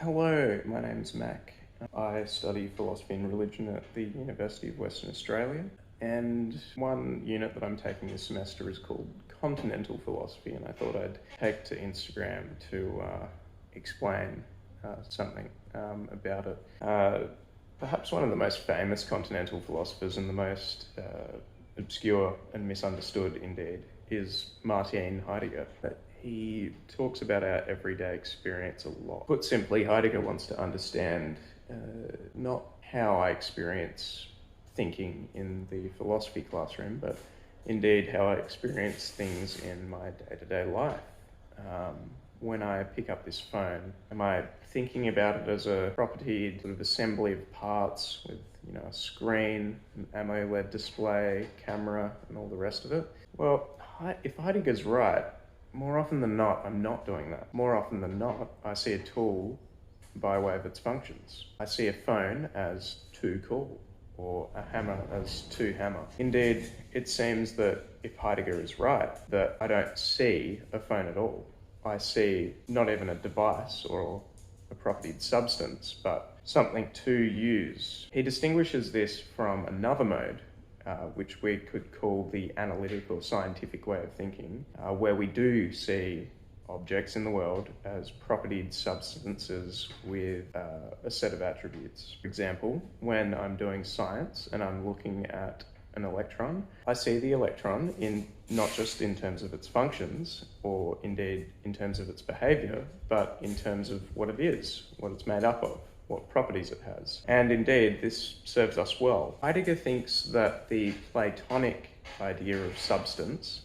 Hello, my name's Mac. I study philosophy and religion at the University of Western Australia, and one unit that I'm taking this semester is called Continental Philosophy, and I thought I'd take to Instagram to explain something about it. Perhaps one of the most famous continental philosophers and the most obscure and misunderstood, indeed, is Martin Heidegger. He talks about our everyday experience a lot. Put simply, Heidegger wants to understand not how I experience thinking in the philosophy classroom, but indeed how I experience things in my day-to-day life. When I pick up this phone, am I thinking about it as a property sort of assembly of parts with a screen, an AMOLED display, camera, and all the rest of it? Well, if Heidegger's right, more often than not, I'm not doing that. More often than not, I see a tool by way of its functions. I see a phone as to call, or a hammer as to hammer. Indeed, it seems that if Heidegger is right, that I don't see a phone at all. I see not even a device or a propertied substance, but something to use. He distinguishes this from another mode, which we could call the analytic or scientific way of thinking, where we do see objects in the world as propertied substances with a set of attributes. For example, when I'm doing science and I'm looking at an electron, I see the electron not just in terms of its functions, or indeed in terms of its behaviour, but in terms of what it is, what it's made up of, what properties it has. And indeed, this serves us well. Heidegger thinks that the Platonic idea of substance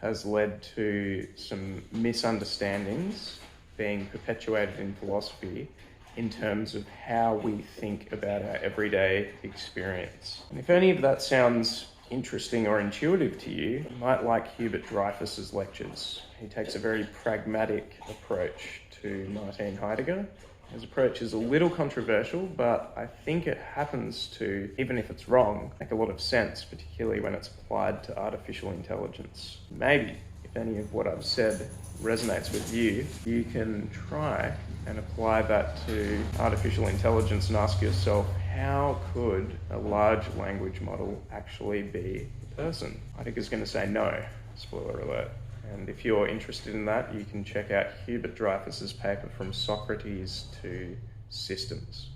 has led to some misunderstandings being perpetuated in philosophy in terms of how we think about our everyday experience. And if any of that sounds interesting or intuitive to you, you might like Hubert Dreyfus's lectures. He takes a very pragmatic approach to Martin Heidegger. His approach is a little controversial, but I think it happens to, even if it's wrong, make a lot of sense, particularly when it's applied to artificial intelligence. Maybe, if any of what I've said resonates with you, you can try and apply that to artificial intelligence and ask yourself, how could a large language model actually be a person? Heidegger's going to say no, spoiler alert. And if you're interested in that, you can check out Hubert Dreyfus's paper From Socrates to Systems.